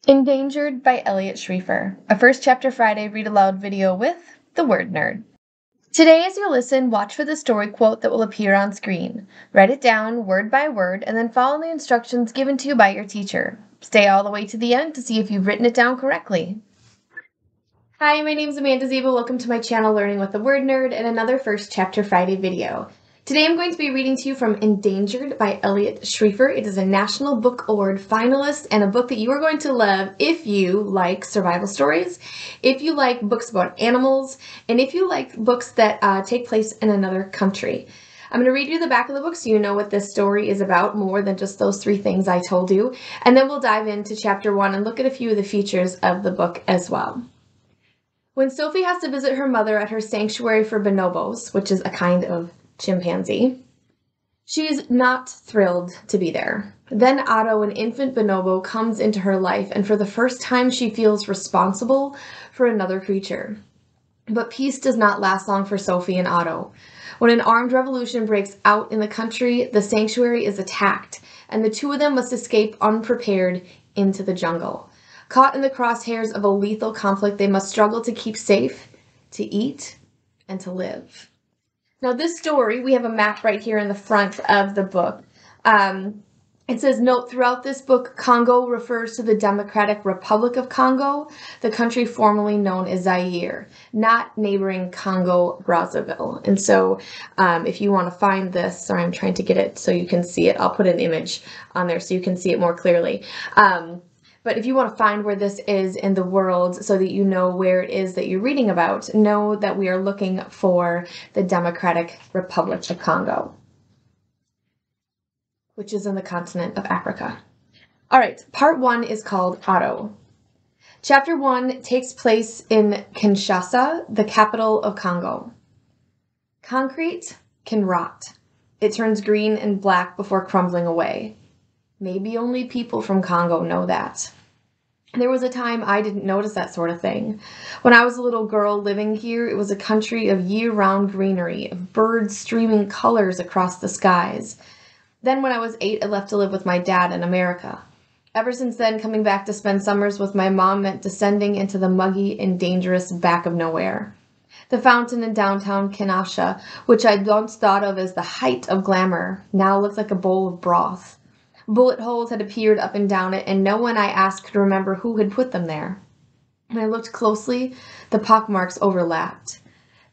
Endangered by Eliot Schrefer, a First Chapter Friday Read Aloud video with the Word Nerd. Today, as you listen, watch for the story quote that will appear on screen. Write it down word by word and then follow the instructions given to you by your teacher. Stay all the way to the end to see if you've written it down correctly. Hi, my name is Amanda Ziba. Welcome to my channel Learning with the Word Nerd and another First Chapter Friday video. Today I'm going to be reading to you from Endangered by Eliot Schrefer. It is a National Book Award finalist and a book that you are going to love if you like survival stories, if you like books about animals, and if you like books that take place in another country. I'm going to read you the back of the book so you know what this story is about more than just those three things I told you, and then we'll dive into Chapter 1 and look at a few of the features of the book as well. When Sophie has to visit her mother at her sanctuary for bonobos, which is a kind of chimpanzee, she's not thrilled to be there. Then Otto, an infant bonobo, comes into her life, and for the first time she feels responsible for another creature. But peace does not last long for Sophie and Otto. When an armed revolution breaks out in the country, the sanctuary is attacked, and the two of them must escape unprepared into the jungle. Caught in the crosshairs of a lethal conflict, they must struggle to keep safe, to eat, and to live. Now this story, we have a map right here in the front of the book. It says, note, throughout this book, Congo refers to the Democratic Republic of Congo, the country formerly known as Zaire, not neighboring Congo, Brazzaville. And so if you want to find this, sorry, I'm trying to get it so you can see it. I'll put an image on there so you can see it more clearly. But if you want to find where this is in the world so that you know where it is that you're reading about, know that we are looking for the Democratic Republic of Congo, which is in the continent of Africa. All right, part 1 is called Otto. Chapter 1 takes place in Kinshasa, the capital of Congo. Concrete can rot. It turns green and black before crumbling away. Maybe only people from Congo know that. There was a time I didn't notice that sort of thing. When I was a little girl living here, it was a country of year-round greenery, of birds streaming colors across the skies. Then when I was 8, I left to live with my dad in America. Ever since then, coming back to spend summers with my mom meant descending into the muggy and dangerous back of nowhere. The fountain in downtown Kinshasa, which I'd once thought of as the height of glamour, now looked like a bowl of broth. Bullet holes had appeared up and down it, and no one I asked could remember who had put them there. When I looked closely, the pockmarks overlapped.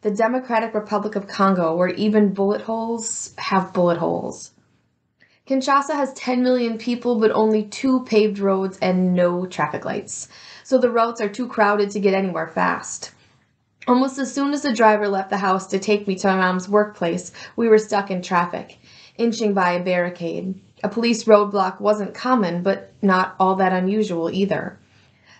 The Democratic Republic of Congo, where even bullet holes have bullet holes. Kinshasa has 10 million people, but only 2 paved roads and no traffic lights, so the routes are too crowded to get anywhere fast. Almost as soon as the driver left the house to take me to my mom's workplace, we were stuck in traffic, inching by a barricade. A police roadblock wasn't common, but not all that unusual either.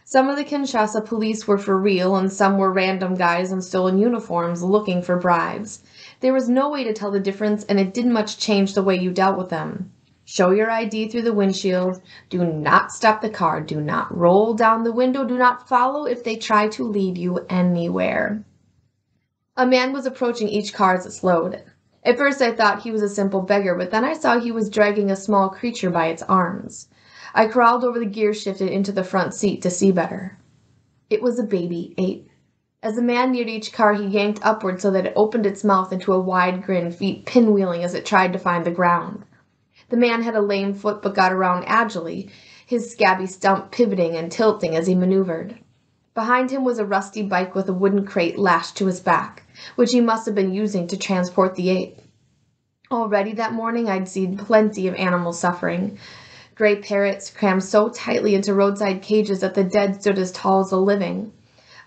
Some of the Kinshasa police were for real, and some were random guys in stolen uniforms looking for bribes. There was no way to tell the difference, and it didn't much change the way you dealt with them. Show your ID through the windshield. Do not stop the car. Do not roll down the window. Do not follow if they try to lead you anywhere. A man was approaching each car as it slowed. At first I thought he was a simple beggar, but then I saw he was dragging a small creature by its arms. I crawled over the gear shifted into the front seat to see better. It was a baby ape. As the man neared each car, he yanked upward so that it opened its mouth into a wide grin, feet pinwheeling as it tried to find the ground. The man had a lame foot but got around agilely, his scabby stump pivoting and tilting as he maneuvered. Behind him was a rusty bike with a wooden crate lashed to his back, which he must have been using to transport the ape. Already that morning I'd seen plenty of animals suffering. Gray parrots crammed so tightly into roadside cages that the dead stood as tall as the living.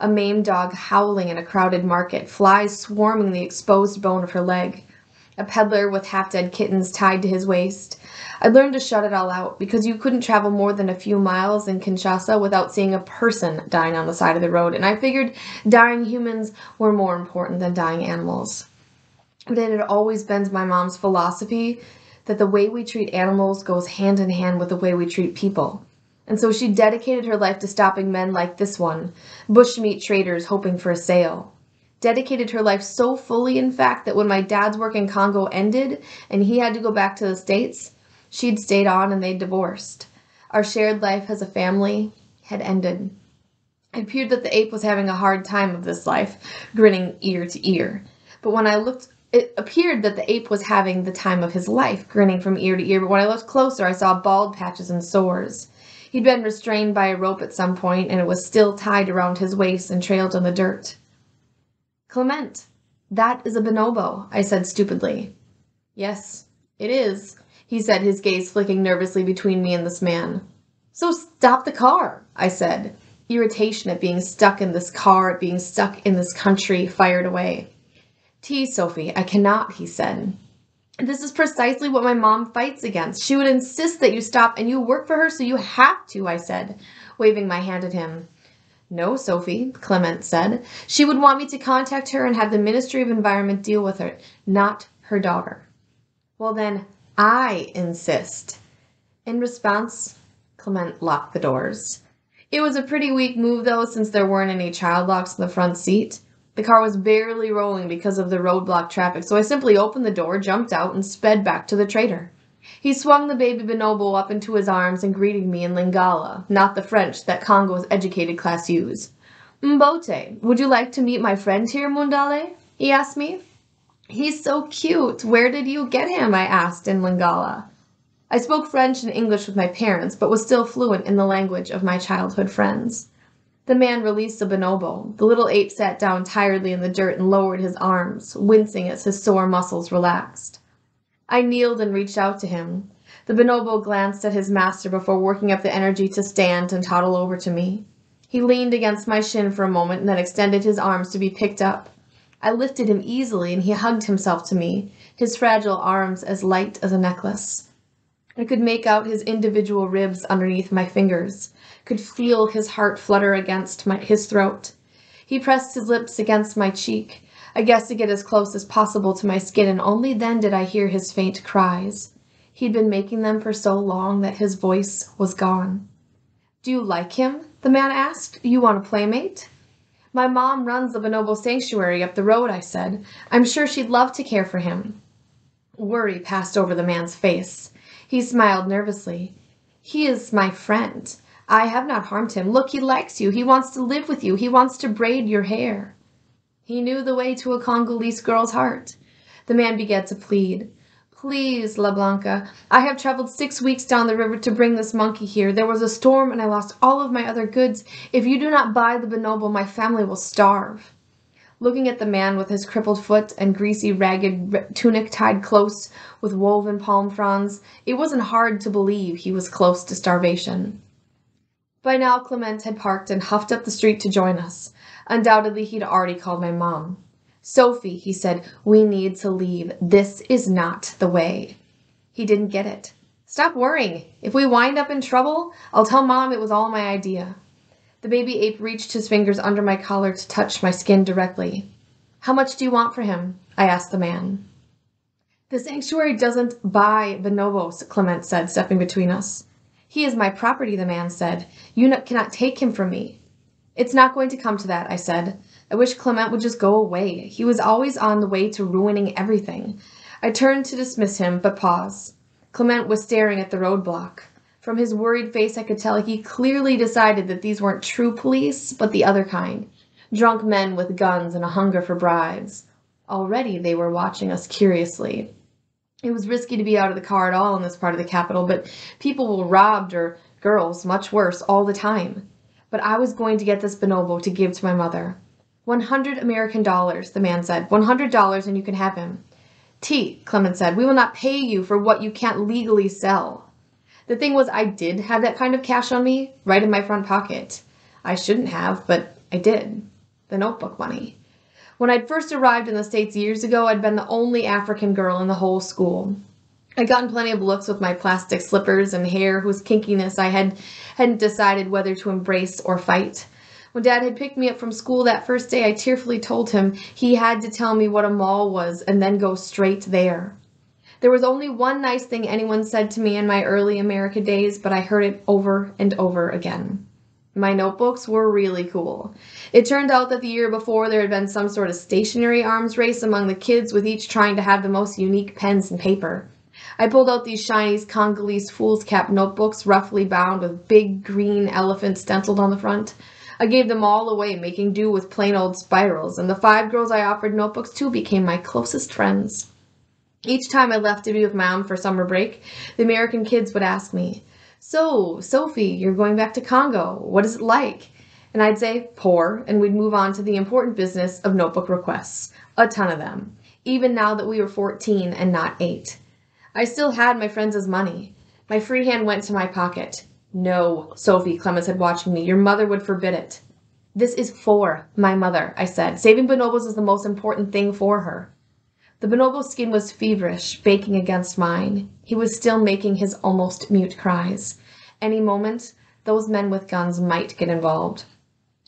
A maimed dog howling in a crowded market, flies swarming the exposed bone of her leg. A peddler with half-dead kittens tied to his waist. I learned to shut it all out, because you couldn't travel more than a few miles in Kinshasa without seeing a person dying on the side of the road, and I figured dying humans were more important than dying animals. But it had always been my mom's philosophy that the way we treat animals goes hand in hand with the way we treat people. And so she dedicated her life to stopping men like this one, bushmeat traders hoping for a sale. Dedicated her life so fully, in fact, that when my dad's work in Congo ended and he had to go back to the States, she'd stayed on and they'd divorced. Our shared life as a family had ended. It appeared that the ape was having a hard time of this life, grinning ear to ear. But when I looked, it appeared that the ape was having the time of his life, grinning from ear to ear. But when I looked closer, I saw bald patches and sores. He'd been restrained by a rope at some point, and it was still tied around his waist and trailed in the dirt. Clement, that is a bonobo, I said stupidly. Yes, it is, he said, his gaze flicking nervously between me and this man. So stop the car, I said. Irritation at being stuck in this car, at being stuck in this country, fired away. Tease, Sophie, I cannot, he said. This is precisely what my mom fights against. She would insist that you stop, and you work for her, so you have to, I said, waving my hand at him. No, Sophie, Clement said. She would want me to contact her and have the Ministry of Environment deal with her, not her daughter. Well, then, I insist. In response, Clement locked the doors. It was a pretty weak move, though, since there weren't any child locks in the front seat. The car was barely rolling because of the roadblock traffic, so I simply opened the door, jumped out, and sped back to the trader. He swung the baby bonobo up into his arms and greeted me in Lingala, not the French that Congo's educated class use. Mbote, would you like to meet my friend here, Mundale? He asked me. He's so cute. Where did you get him? I asked in Lingala. I spoke French and English with my parents, but was still fluent in the language of my childhood friends. The man released the bonobo. The little ape sat down tiredly in the dirt and lowered his arms, wincing as his sore muscles relaxed. I kneeled and reached out to him. The bonobo glanced at his master before working up the energy to stand and toddle over to me. He leaned against my shin for a moment and then extended his arms to be picked up. I lifted him easily and he hugged himself to me, his fragile arms as light as a necklace. I could make out his individual ribs underneath my fingers, could feel his heart flutter against his throat. He pressed his lips against my cheek, I guess to get as close as possible to my skin, and only then did I hear his faint cries. He'd been making them for so long that his voice was gone. Do you like him? The man asked. You want a playmate? My mom runs a bonobo sanctuary up the road, I said. I'm sure she'd love to care for him. Worry passed over the man's face. He smiled nervously. He is my friend. I have not harmed him. Look, he likes you. He wants to live with you. He wants to braid your hair. He knew the way to a Congolese girl's heart. The man began to plead. Please, La Blanca, I have traveled 6 weeks down the river to bring this monkey here. There was a storm and I lost all of my other goods. If you do not buy the bonobo, my family will starve. Looking at the man with his crippled foot and greasy, ragged tunic tied close with woven palm fronds, it wasn't hard to believe he was close to starvation. By now, Clement had parked and huffed up the street to join us. Undoubtedly, he'd already called my mom. Sophie, he said, we need to leave. This is not the way. He didn't get it. Stop worrying. If we wind up in trouble, I'll tell Mom it was all my idea. The baby ape reached his fingers under my collar to touch my skin directly. How much do you want for him? I asked the man. The sanctuary doesn't buy bonobos, Clement said, stepping between us. He is my property, the man said. You cannot take him from me. It's not going to come to that, I said. I wish Clement would just go away. He was always on the way to ruining everything. I turned to dismiss him, but paused. Clement was staring at the roadblock. From his worried face, I could tell he clearly decided that these weren't true police, but the other kind. Drunk men with guns and a hunger for bribes. Already they were watching us curiously. It was risky to be out of the car at all in this part of the capital, but people were robbed, or girls, much worse, all the time. But I was going to get this bonobo to give to my mother. $100 American, the man said. $100 and you can have him. T, Clement said, we will not pay you for what you can't legally sell. The thing was, I did have that kind of cash on me, right in my front pocket. I shouldn't have, but I did. The notebook money. When I'd first arrived in the States years ago, I'd been the only African girl in the whole school. I'd gotten plenty of looks with my plastic slippers and hair whose kinkiness I hadn't decided whether to embrace or fight. When Dad had picked me up from school that first day, I tearfully told him he had to tell me what a mall was and then go straight there. There was only one nice thing anyone said to me in my early America days, but I heard it over and over again. My notebooks were really cool. It turned out that the year before there had been some sort of stationary arms race among the kids, with each trying to have the most unique pens and paper. I pulled out these shiny Congolese fool's cap notebooks, roughly bound with big green elephants stenciled on the front. I gave them all away, making do with plain old spirals, and the 5 girls I offered notebooks to became my closest friends. Each time I left to be with Mom for summer break, the American kids would ask me, "So, Sophie, you're going back to Congo. What is it like?" And I'd say, "Poor," and we'd move on to the important business of notebook requests. A ton of them, even now that we were 14 and not 8. I still had my friends' money. My free hand went to my pocket. "No, Sophie," Clemens had watching me. "Your mother would forbid it." "This is for my mother," I said. "Saving bonobos is the most important thing for her." The bonobo's skin was feverish, baking against mine. He was still making his almost mute cries. Any moment, those men with guns might get involved.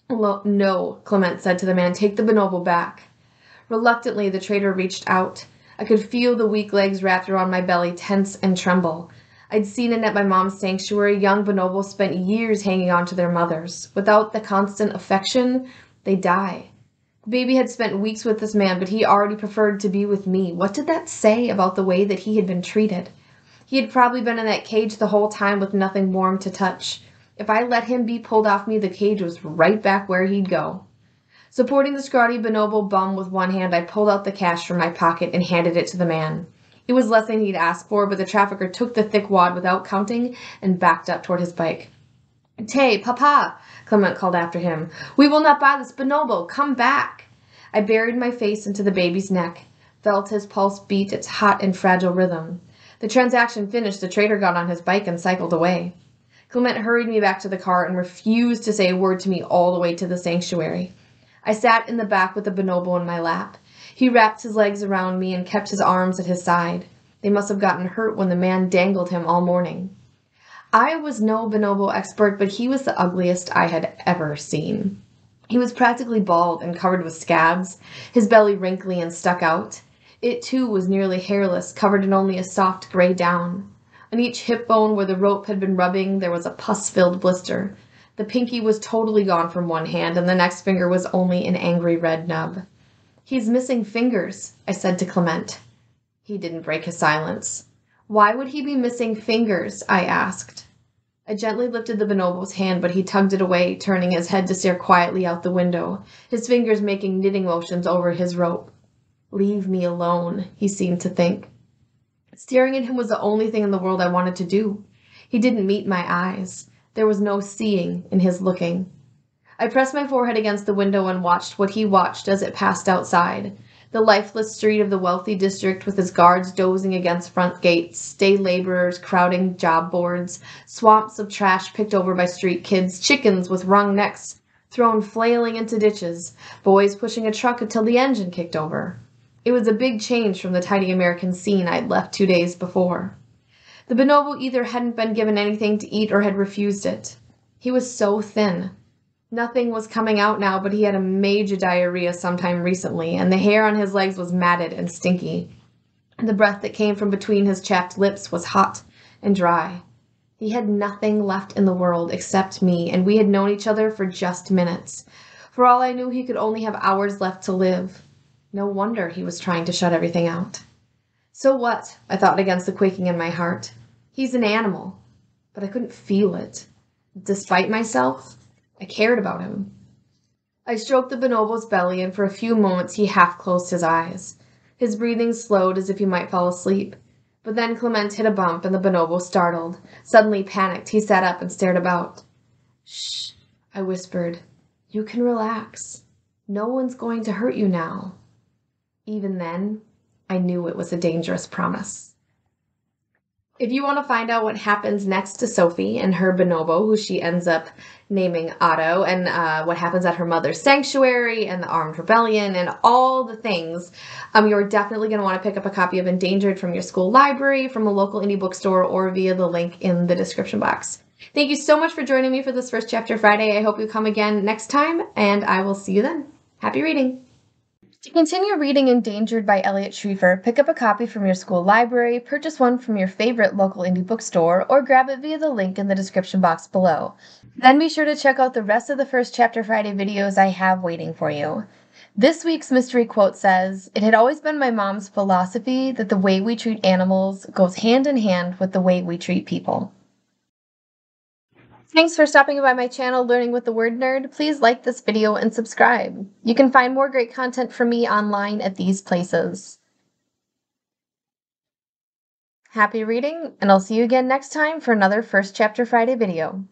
"No," Clement said to the man. "Take the bonobo back." Reluctantly, the trader reached out. I could feel the weak legs wrapped around my belly tense and tremble. I'd seen it at my mom's sanctuary. Young bonobos spent years hanging on to their mothers. Without the constant affection, they die. The baby had spent weeks with this man, but he already preferred to be with me. What did that say about the way that he had been treated? He had probably been in that cage the whole time with nothing warm to touch. If I let him be pulled off me, the cage was right back where he'd go. Supporting the scrawny bonobo bum with one hand, I pulled out the cash from my pocket and handed it to the man. It was less than he'd asked for, but the trafficker took the thick wad without counting and backed up toward his bike. "Tay, papa," Clement called after him. "We will not buy this bonobo. Come back." I buried my face into the baby's neck, felt his pulse beat its hot and fragile rhythm. The transaction finished, the trader got on his bike and cycled away. Clement hurried me back to the car and refused to say a word to me all the way to the sanctuary. I sat in the back with the bonobo in my lap. He wrapped his legs around me and kept his arms at his side. They must have gotten hurt when the man dangled him all morning. I was no bonobo expert, but he was the ugliest I had ever seen. He was practically bald and covered with scabs, his belly wrinkly and stuck out. It, too, was nearly hairless, covered in only a soft gray down. On each hip bone where the rope had been rubbing, there was a pus-filled blister. The pinky was totally gone from one hand, and the next finger was only an angry red nub. "He's missing fingers," I said to Clement. He didn't break his silence. "Why would he be missing fingers?" I asked. I gently lifted the bonobo's hand, but he tugged it away, turning his head to stare quietly out the window, his fingers making knitting motions over his rope. "Leave me alone," he seemed to think. Staring at him was the only thing in the world I wanted to do. He didn't meet my eyes. There was no seeing in his looking. I pressed my forehead against the window and watched what he watched as it passed outside. The lifeless street of the wealthy district with its guards dozing against front gates, day laborers crowding job boards, swamps of trash picked over by street kids, chickens with wrung necks thrown flailing into ditches, boys pushing a truck until the engine kicked over. It was a big change from the tidy American scene I'd left 2 days before. The bonobo either hadn't been given anything to eat or had refused it. He was so thin. Nothing was coming out now, but he had a major diarrhea sometime recently, and the hair on his legs was matted and stinky. The breath that came from between his chapped lips was hot and dry. He had nothing left in the world except me, and we had known each other for just minutes. For all I knew, he could only have hours left to live. No wonder he was trying to shut everything out. So what? I thought against the quaking in my heart. He's an animal, but I couldn't feel it. Despite myself, I cared about him. I stroked the bonobo's belly, and for a few moments he half closed his eyes. His breathing slowed as if he might fall asleep. But then Clement hit a bump, and the bonobo startled. Suddenly panicked, he sat up and stared about. "Shh," I whispered. "You can relax. No one's going to hurt you now." Even then, I knew it was a dangerous promise. If you want to find out what happens next to Sophie and her bonobo, who she ends up naming Otto, and what happens at her mother's sanctuary, and the armed rebellion, and all the things, you're definitely going to want to pick up a copy of Endangered from your school library, from a local indie bookstore, or via the link in the description box. Thank you so much for joining me for this First Chapter Friday. I hope you come again next time, and I will see you then. Happy reading! To continue reading Endangered by Eliot Schrefer, pick up a copy from your school library, purchase one from your favorite local indie bookstore, or grab it via the link in the description box below. Then be sure to check out the rest of the First Chapter Friday videos I have waiting for you. This week's mystery quote says, "It had always been my mom's philosophy that the way we treat animals goes hand in hand with the way we treat people." Thanks for stopping by my channel, Learning with the Word Nerd. Please like this video and subscribe. You can find more great content from me online at these places. Happy reading, and I'll see you again next time for another First Chapter Friday video.